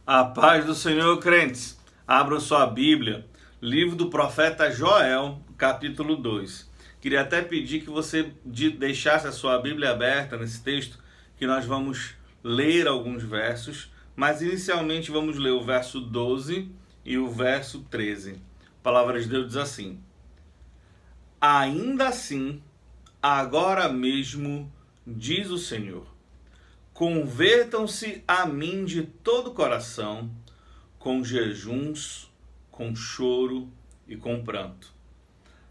A paz do Senhor, crentes. Abram sua Bíblia, livro do profeta Joel, capítulo 2. Queria até pedir que você deixasse a sua Bíblia aberta nesse texto, que nós vamos ler alguns versos, mas inicialmente vamos ler o verso 12 e o verso 13. A palavra de Deus diz assim: Ainda assim, agora mesmo, diz o Senhor, convertam-se a mim de todo o coração, com jejuns, com choro e com pranto.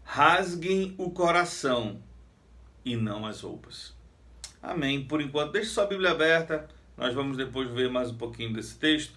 Rasguem o coração e não as roupas. Amém. Por enquanto, deixe sua Bíblia aberta. Nós vamos depois ver mais um pouquinho desse texto.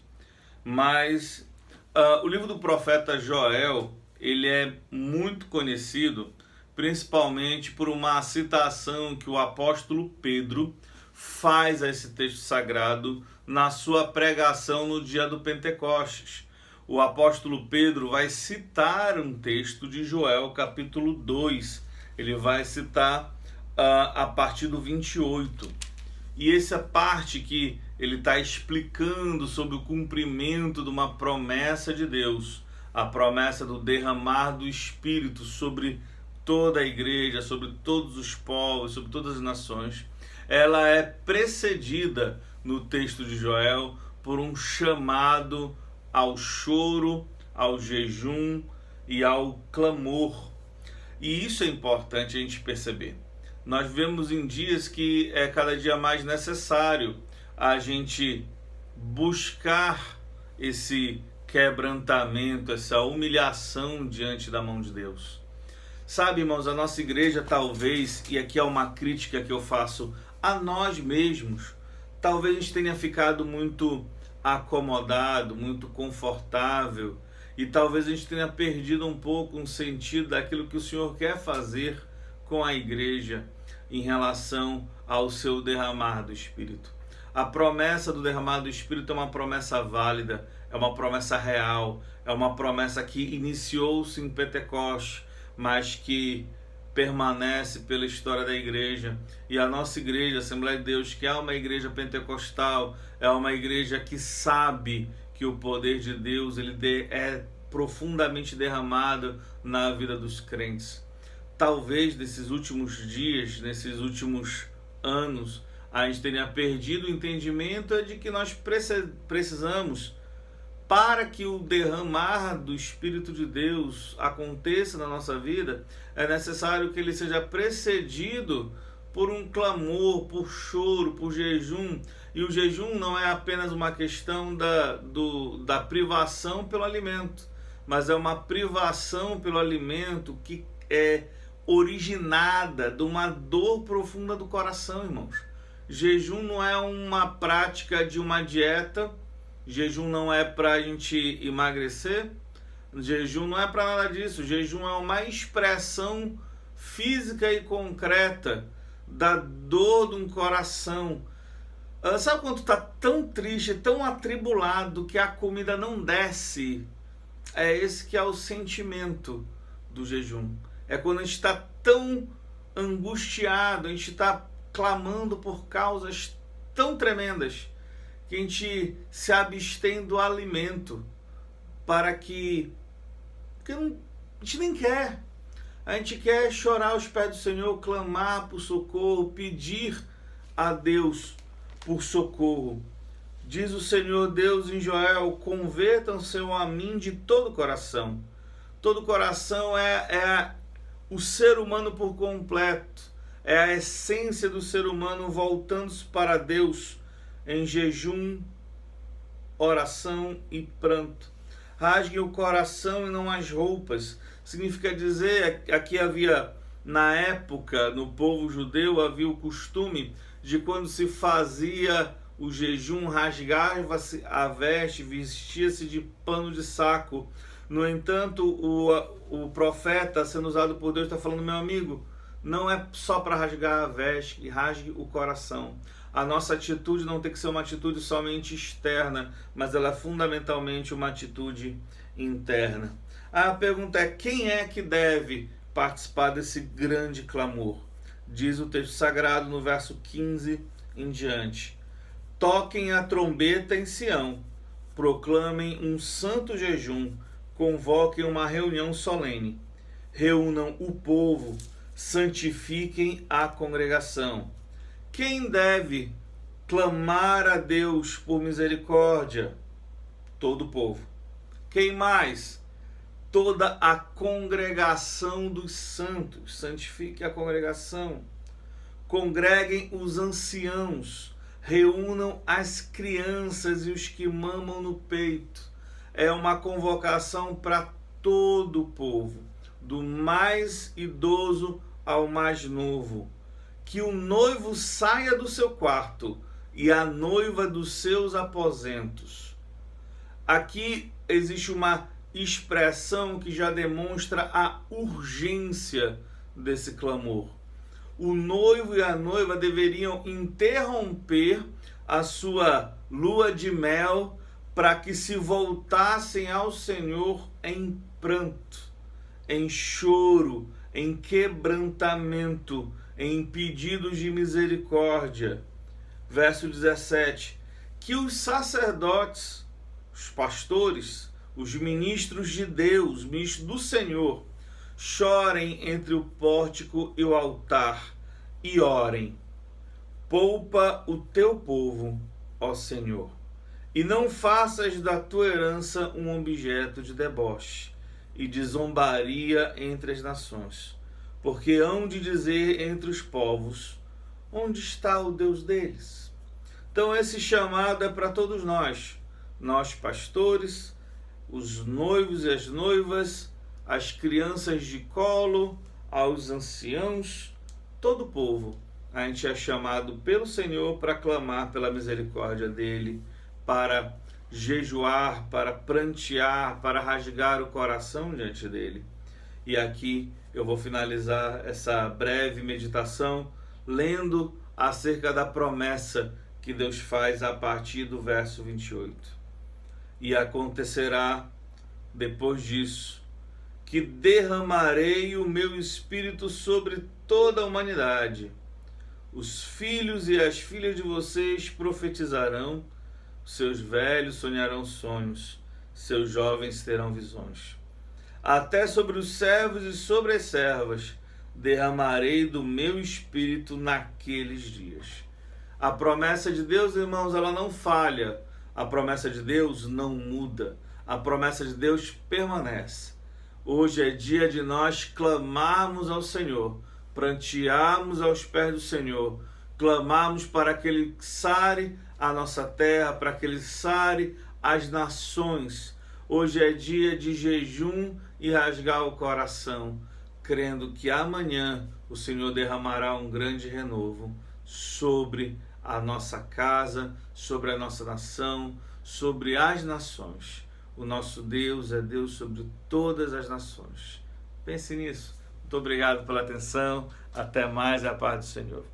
Mas o livro do profeta Joel, ele é muito conhecido, principalmente por uma citação que o apóstolo Pedro faz a esse texto sagrado na sua pregação no dia do Pentecostes. O apóstolo Pedro vai citar um texto de Joel, capítulo 2. Ele vai citar a partir do 28. E essa parte que ele está explicando sobre o cumprimento de uma promessa de Deus, a promessa do derramar do Espírito sobre toda a igreja, sobre todos os povos, sobre todas as nações, ela é precedida no texto de Joel por um chamado ao choro, ao jejum e ao clamor. E isso é importante a gente perceber. Nós vemos em dias que é cada dia mais necessário a gente buscar esse quebrantamento, essa humilhação diante da mão de Deus. Sabe, irmãos, a nossa igreja talvez, e aqui é uma crítica que eu faço a nós mesmos, talvez a gente tenha ficado muito acomodado, muito confortável, e talvez a gente tenha perdido um pouco um sentido daquilo que o Senhor quer fazer com a igreja em relação ao seu derramar do Espírito. A promessa do derramar do Espírito é uma promessa válida, é uma promessa real, é uma promessa que iniciou-se em Pentecostes, mas que permanece pela história da igreja. E a nossa igreja, a Assembleia de Deus, que é uma igreja pentecostal, é uma igreja que sabe que o poder de Deus é profundamente derramado na vida dos crentes. Talvez nesses últimos dias, nesses últimos anos, a gente tenha perdido o entendimento de que nós precisamos, para que o derramar do Espírito de Deus aconteça na nossa vida, é necessário que ele seja precedido por um clamor, por choro, por jejum. E o jejum não é apenas uma questão da privação pelo alimento, mas é uma privação pelo alimento que é originada de uma dor profunda do coração, irmãos. Jejum não é uma prática de uma dieta. Jejum não é para a gente emagrecer, jejum não é para nada disso. Jejum é uma expressão física e concreta da dor de um coração. Sabe quando tu está tão triste, tão atribulado que a comida não desce? É esse que é o sentimento do jejum. É quando a gente está tão angustiado, a gente está clamando por causas tão tremendas, que a gente se abstém do alimento para que a gente nem quer. A gente quer chorar aos pés do Senhor, clamar por socorro, pedir a Deus por socorro. Diz o Senhor Deus em Joel: convertam-se a mim de todo o coração. Todo coração é o ser humano por completo. É a essência do ser humano voltando-se para Deus em jejum, oração e pranto. Rasguem o coração e não as roupas. Significa dizer, aqui havia, na época, no povo judeu, havia o costume de quando se fazia o jejum, rasgava-se a veste, vestia-se de pano de saco. No entanto, o profeta, sendo usado por Deus, está falando: meu amigo, não é só para rasgar a veste, rasgue o coração. A nossa atitude não tem que ser uma atitude somente externa, mas ela é fundamentalmente uma atitude interna. A pergunta é: quem é que deve participar desse grande clamor? Diz o texto sagrado no verso 15 em diante: toquem a trombeta em Sião, proclamem um santo jejum, convoquem uma reunião solene, reúnam o povo, santifiquem a congregação. Quem deve clamar a Deus por misericórdia? Todo o povo. Quem mais? Toda a congregação dos santos. Santifique a congregação. Congreguem os anciãos, reúnam as crianças e os que mamam no peito. É uma convocação para todo o povo, do mais idoso ao mais novo. Que o noivo saia do seu quarto e a noiva dos seus aposentos. Aqui existe uma expressão que já demonstra a urgência desse clamor. O noivo e a noiva deveriam interromper a sua lua de mel para que se voltassem ao Senhor em pranto, em choro, em quebrantamento, em pedidos de misericórdia. Verso 17. Que os sacerdotes, os pastores, os ministros de Deus, ministros do Senhor, chorem entre o pórtico e o altar e orem. Poupa o teu povo, ó Senhor, e não faças da tua herança um objeto de deboche e de zombaria entre as nações, porque hão de dizer entre os povos: onde está o Deus deles? Então esse chamado é para todos nós pastores, os noivos e as noivas, as crianças de colo, aos anciãos, todo o povo. A gente é chamado pelo Senhor para clamar pela misericórdia dele, para jejuar, para prantear, para rasgar o coração diante dele. E aqui eu vou finalizar essa breve meditação lendo acerca da promessa que Deus faz a partir do verso 28. E acontecerá depois disso que derramarei o meu espírito sobre toda a humanidade. Os filhos e as filhas de vocês profetizarão, seus velhos sonharão sonhos, seus jovens terão visões. Até sobre os servos e sobre as servas derramarei do meu espírito naqueles dias. A promessa de Deus, irmãos, ela não falha. A promessa de Deus não muda. A promessa de Deus permanece. Hoje é dia de nós clamarmos ao Senhor, prantearmos aos pés do Senhor, clamarmos para que Ele sare a nossa terra, para que Ele sare as nações. Hoje é dia de jejum e rasgar o coração, crendo que amanhã o Senhor derramará um grande renovo sobre a nossa casa, sobre a nossa nação, sobre as nações. O nosso Deus é Deus sobre todas as nações. Pense nisso. Muito obrigado pela atenção. Até mais, a paz do Senhor.